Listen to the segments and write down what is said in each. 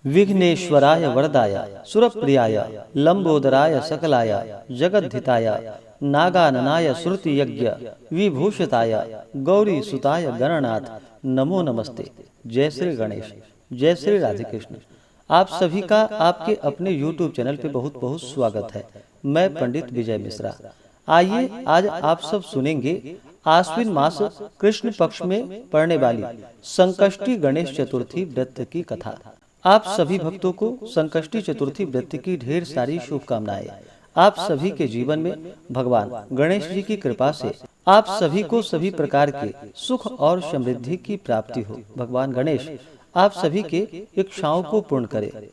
विघ्नेश्वराय वरदाय सुरप्रियाय लंबोदराय सकलाय जगद्धिताय नागाननाय श्रुति यज्ञ विभूषिताय गौरी सुताय गणनाथ नमो नमस्ते। जय श्री गणेश, जय श्री राधे कृष्ण। आप सभी का आपके अपने YouTube चैनल पे बहुत बहुत स्वागत है। मैं पंडित विजय मिश्रा। आइए आज आप सब सुनेंगे आश्विन मास कृष्ण पक्ष में पड़ने वाली संकष्टी गणेश चतुर्थी व्रत की कथा। आप सभी भक्तों को संकष्टी चतुर्थी व्रत की ढेर सारी शुभकामनाएं। आप सभी के जीवन में भगवान गणेश जी की कृपा से आप सभी को सभी प्रकार के सुख और समृद्धि की प्राप्ति हो। भगवान गणेश आप सभी के इच्छाओं को पूर्ण करे।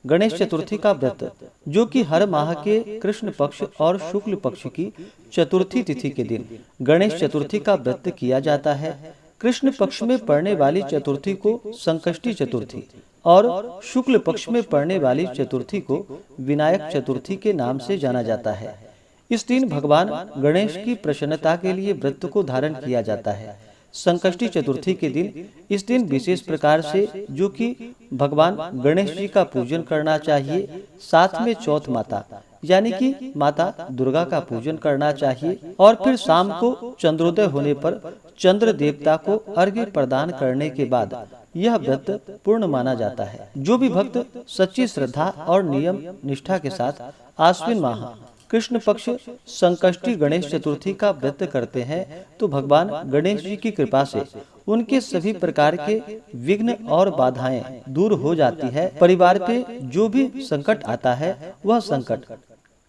गणेश चतुर्थी का व्रत, जो कि हर माह के कृष्ण पक्ष और शुक्ल पक्ष की चतुर्थी तिथि के दिन गणेश चतुर्थी का व्रत किया जाता है। कृष्ण पक्ष में पड़ने वाली चतुर्थी को संकष्टी चतुर्थी और शुक्ल पक्ष में पड़ने वाली चतुर्थी को विनायक चतुर्थी के नाम से जाना जाता है। इस दिन भगवान गणेश की प्रसन्नता के लिए व्रत को धारण किया जाता है। संकष्टी चतुर्थी के दिन इस दिन विशेष प्रकार से जो कि भगवान गणेश जी का पूजन करना चाहिए। साथ में चौथ माता यानी कि माता दुर्गा का पूजन करना चाहिए और फिर शाम को चंद्रोदय होने पर चंद्र देवता को अर्घ्य प्रदान करने के बाद यह व्रत पूर्ण माना जाता है। जो भी भक्त सच्ची श्रद्धा और नियम निष्ठा के साथ आश्विन माह कृष्ण पक्ष संकष्टी गणेश चतुर्थी का व्रत करते हैं तो भगवान गणेश जी की कृपा से उनके सभी प्रकार के विघ्न और बाधाएं दूर हो जाती है। परिवार पे जो भी संकट आता है वह संकट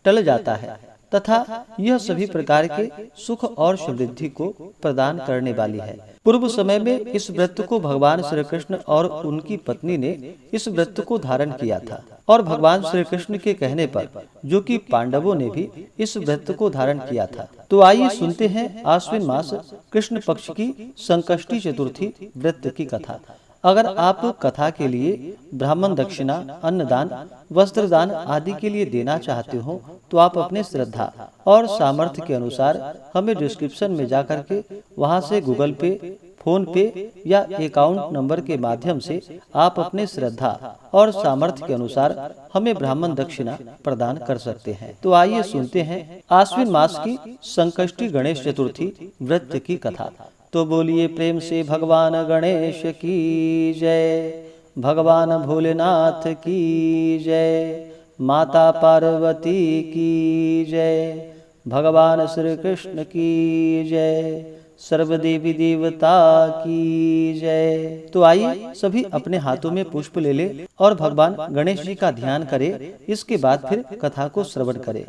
टल जाता है तथा यह सभी प्रकार के सुख और समृद्धि को प्रदान करने वाली है। पूर्व समय में इस व्रत को भगवान श्री कृष्ण और उनकी पत्नी ने इस व्रत को धारण किया था और भगवान श्री कृष्ण के कहने पर जो कि पांडवों ने भी इस व्रत को धारण किया था। तो आइए सुनते हैं आश्विन मास कृष्ण पक्ष की संकष्टी चतुर्थी व्रत की कथा। अगर आप कथा के लिए ब्राह्मण दक्षिणा, अन्नदान, वस्त्रदान आदि के लिए देना चाहते हो तो आप अपने श्रद्धा और सामर्थ्य के अनुसार हमें डिस्क्रिप्शन में जाकर के वहां से गूगल पे, फोन पे या अकाउंट नंबर के माध्यम से आप अपने श्रद्धा और सामर्थ्य के अनुसार हमें ब्राह्मण दक्षिणा प्रदान कर सकते हैं। तो आइए सुनते हैं आश्विन मास की संकष्टी गणेश चतुर्थी व्रत की कथा। तो बोलिए प्रेम से भगवान गणेश की जय, भगवान भोलेनाथ की जय, माता पार्वती की जय, भगवान श्री कृष्ण की जय, सर्वदेवी देवता की जय। तो आइए सभी अपने हाथों में पुष्प ले ले और भगवान गणेश जी का ध्यान करें। इसके बाद फिर कथा को श्रवण करें।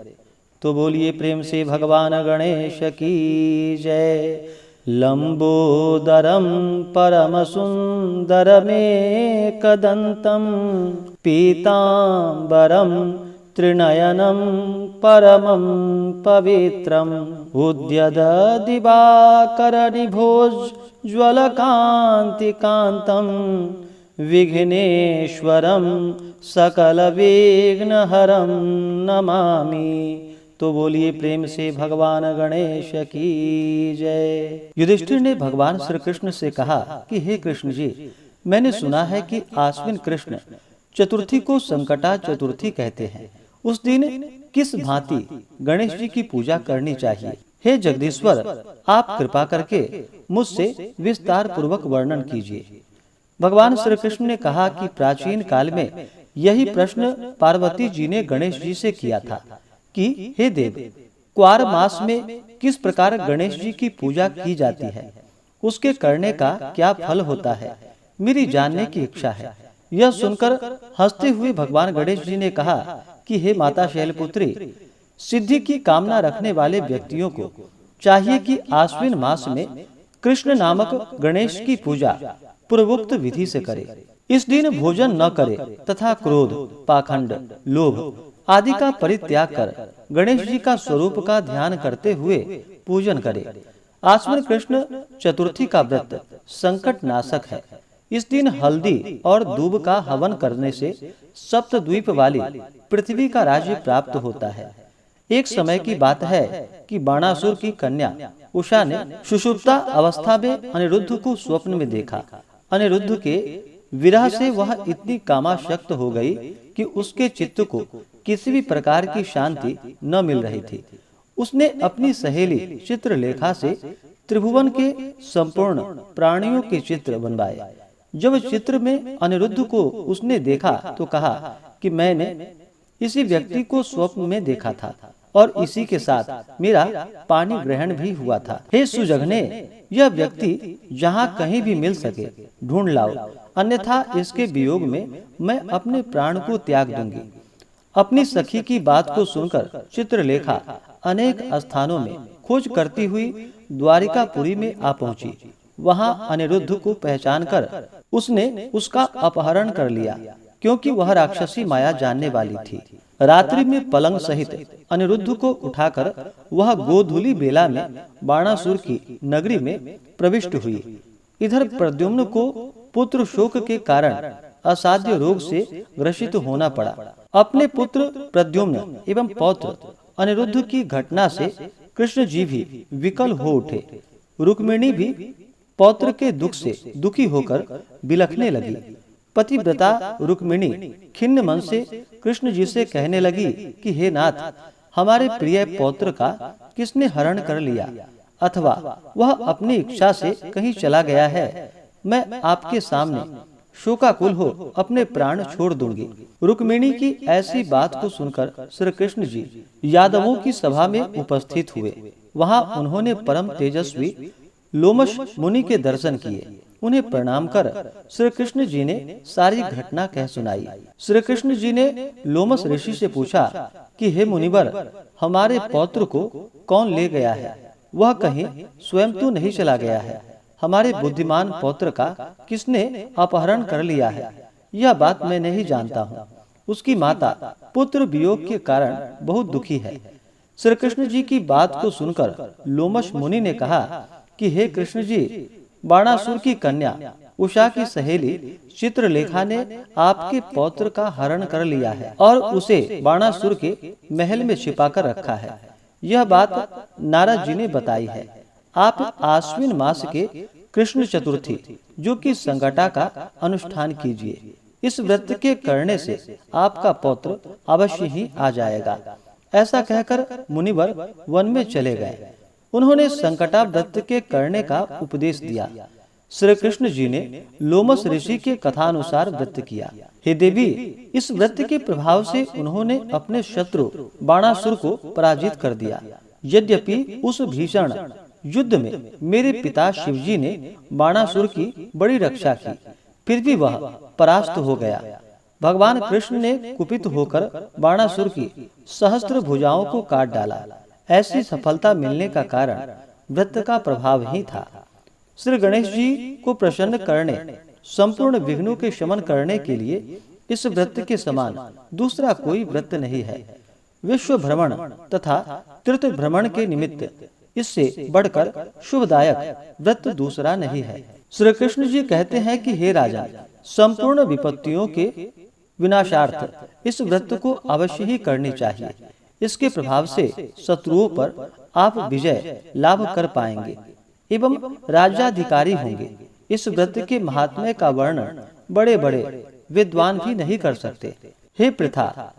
तो बोलिए प्रेम से भगवान गणेश की जय। लंबोदरम परम सुंदरमेकदंतं पीतांबरम त्रिनयनं परमं पवित्रम् उद्यद्दिवाकरनिभोज्ज्वलकान्तिकान्तं विघ्नेश्वरं सकलविघ्नहरं नमामि। तो बोलिए प्रेम से भगवान गणेश की जय। युधिष्ठिर ने भगवान श्री कृष्ण से कहा कि हे कृष्ण जी, मैंने सुना है कि आश्विन कृष्ण चतुर्थी को संकटा चतुर्थी कहते हैं। उस दिन किस भांति गणेश जी की पूजा करनी चाहिए? हे जगदीश्वर, आप कृपा करके मुझसे विस्तार पूर्वक वर्णन कीजिए। भगवान श्री कृष्ण ने कहा कि प्राचीन काल में यही प्रश्न पार्वती जी ने गणेश जी से किया था कि हे देव, क्वार मास में किस प्रकार गणेश जी की पूजा की जाती है, उसके करने का क्या फल होता है, मेरी जानने की इच्छा है। यह सुनकर हंसते हुए भगवान गणेश जी ने कहा कि हे माता शैलपुत्री, सिद्धि की कामना रखने वाले व्यक्तियों को चाहिए कि आश्विन मास में कृष्ण नामक गणेश की पूजा पूर्वोक्त विधि से करे। इस दिन भोजन न करे तथा क्रोध, पाखंड, लोभ आदि का परित्याग कर गणेश जी का स्वरूप का ध्यान करते हुए पूजन करे। आश्विन कृष्ण चतुर्थी का व्रत संकट नाशक है। इस दिन हल्दी और दूब का हवन करने से सप्तद्वीप वाली पृथ्वी का राज्य प्राप्त होता है। एक समय की बात है कि बाणासुर की कन्या उषा ने सुषुप्ता अवस्था में अनिरुद्ध को स्वप्न में देखा। अनिरुद्ध के विरह से वह इतनी कामाशक्त हो गई कि उसके चित्त को किसी भी प्रकार की शांति न मिल रही थी। उसने अपनी सहेली चित्रलेखा से त्रिभुवन के संपूर्ण प्राणियों के चित्र बनवाए। जब चित्र में अनिरुद्ध को उसने देखा तो कहा कि मैंने इसी व्यक्ति को स्वप्न में देखा था और इसी के साथ मेरा पानी ग्रहण भी हुआ था। हे सुजघने, यह व्यक्ति जहाँ कहीं भी मिल सके ढूंढ लाओ, अन्यथा इसके वियोग में मैं अपने प्राण को त्याग दूंगी। अपनी सखी की बात को सुनकर चित्रलेखा अनेक स्थानों में खोज करती हुई द्वारिकापुरी में आ पहुंची। वहां अनिरुद्ध को पहचानकर उसने उसका अपहरण कर लिया, क्योंकि वह राक्षसी माया जानने वाली थी। रात्रि में पलंग सहित अनिरुद्ध को उठाकर वह गोधूली बेला में बाणासुर की नगरी में प्रविष्ट हुई। इधर प्रद्युम्न को पुत्र शोक के कारण असाध्य रोग से ग्रसित होना पड़ा। अपने पुत्र प्रद्युम्न एवं पौत्र अनिरुद्ध की घटना से कृष्ण जी भी विकल हो उठे। रुक्मिणी भी पौत्र के दुख से दुखी होकर बिलखने लगी। पतिव्रता रुक्मिणी खिन्न मन से कृष्ण जी से कहने लगी कि हे नाथ, हमारे प्रिय पौत्र का किसने हरण कर लिया, अथवा वह अपनी इच्छा से कहीं चला गया है। मैं आपके सामने शोकाकुल हो अपने प्राण छोड़ दूंगी। रुक्मिणी की ऐसी बात को सुनकर श्री कृष्ण जी यादवों की सभा में उपस्थित हुए। वहां उन्होंने परम तेजस्वी लोमश मुनि के दर्शन किए। उन्हें प्रणाम कर श्री कृष्ण जी ने सारी घटना कह सुनाई। श्री कृष्ण जी ने लोमस ऋषि से पूछा कि हे मुनिवर, हमारे पौत्र को कौन ले गया है? वह कहीं स्वयं तो नहीं चला गया है। हमारे बुद्धिमान पौत्र का किसने अपहरण कर लिया है? यह बात मैं नहीं जानता हूँ। उसकी माता पुत्र वियोग के कारण बहुत दुखी है। श्री कृष्ण जी की बात को सुनकर लोमश मुनि ने कहा कि हे कृष्ण जी, बाणासुर की कन्या उषा की सहेली चित्रलेखा ने आपके पौत्र का हरण कर लिया है और उसे बाणासुर के महल में छिपाकर रखा है। यह बात नारद जी ने बताई है। आप आश्विन मास के कृष्ण चतुर्थी, जो कि संकटा का अनुष्ठान कीजिए। इस व्रत के करने से आपका पौत्र अवश्य ही आ जाएगा। ऐसा कहकर मुनिवर वन में चले गए। उन्होंने संकटा व्रत के करने का उपदेश दिया। श्री कृष्ण जी ने लोमस ऋषि के कथानुसार व्रत किया। हे देवी, इस व्रत के प्रभाव से उन्होंने अपने शत्रु बाणासुर को पराजित कर दिया। यद्यपि उस भीषण युद्ध में मेरे पिता शिवजी ने बाणासुर की बड़ी रक्षा की, फिर भी वह परास्त हो गया। भगवान कृष्ण ने कुपित होकर बाणासुर की सहस्त्र भुजाओं को काट डाला। ऐसी सफलता मिलने का कारण व्रत का प्रभाव ही था। श्री गणेश जी को प्रसन्न करने, संपूर्ण विघ्नों के शमन करने के लिए इस व्रत के समान दूसरा कोई व्रत नहीं है। विश्व भ्रमण तथा तीर्थ भ्रमण के निमित्त इससे बढ़कर शुभदायक व्रत दूसरा नहीं है। श्री कृष्ण जी कहते हैं कि हे राजा, संपूर्ण विपत्तियों के विनाशार्थ इस व्रत को अवश्य ही करनी चाहिए। इसके प्रभाव से शत्रुओं पर आप विजय लाभ कर पाएंगे एवं राज्याधिकारी होंगे। इस व्रत के महात्म्य का वर्णन बड़े बड़े विद्वान भी नहीं कर सकते। हे पृथा,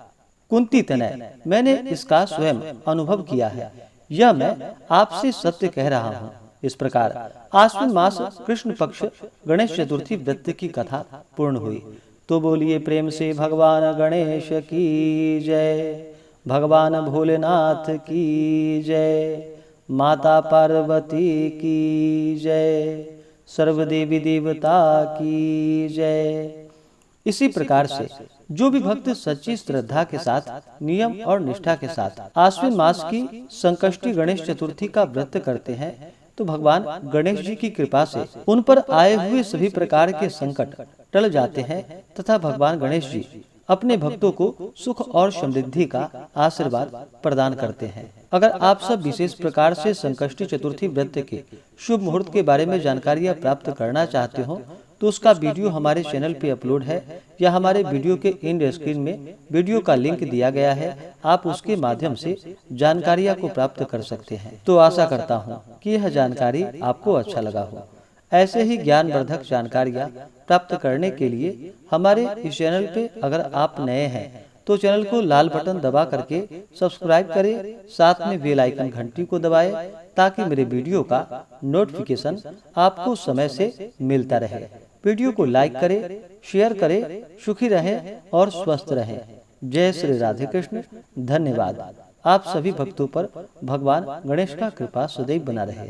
कुंती तनय, मैंने इसका स्वयं अनुभव किया है। यह मैं आपसे सत्य कह रहा हूँ। इस प्रकार आश्विन मास कृष्ण पक्ष गणेश चतुर्थी व्रत की कथा पूर्ण हुई। तो बोलिए प्रेम से भगवान गणेश की जय, भगवान भोलेनाथ की जय, माता पार्वती की जय, सर्वदेवी देवता की जय। इसी प्रकार से जो भी भक्त सच्ची श्रद्धा के साथ, नियम और निष्ठा के साथ आश्विन मास की संकष्टी गणेश चतुर्थी का व्रत करते हैं, तो भगवान गणेश जी की कृपा से उन पर आए हुए सभी प्रकार के संकट टल जाते हैं तथा भगवान गणेश जी अपने भक्तों को सुख और समृद्धि का आशीर्वाद प्रदान करते हैं। अगर आप सब विशेष प्रकार से संकष्टी चतुर्थी व्रत के शुभ मुहूर्त के बारे में जानकारियाँ प्राप्त करना चाहते हो, तो उसका वीडियो हमारे चैनल पे अपलोड है, या हमारे वीडियो के एंड स्क्रीन में वीडियो का लिंक दिया गया है। आप उसके माध्यम से जानकारियाँ को प्राप्त कर सकते हैं। तो आशा करता हूँ कि यह जानकारी आपको अच्छा लगा हो। ऐसे ही ज्ञानवर्धक जानकारियाँ प्राप्त करने के लिए हमारे इस चैनल पे अगर आप नए हैं तो चैनल को लाल बटन दबा करके सब्सक्राइब करें, साथ में बेल आइकन घंटी को दबाएं ताकि मेरे वीडियो का नोटिफिकेशन आपको समय से मिलता रहे। वीडियो को लाइक करें, शेयर करें। सुखी रहें और स्वस्थ रहें। जय श्री राधे कृष्ण। धन्यवाद। आप सभी भक्तों पर भगवान गणेश का कृपा सदैव बना रहे।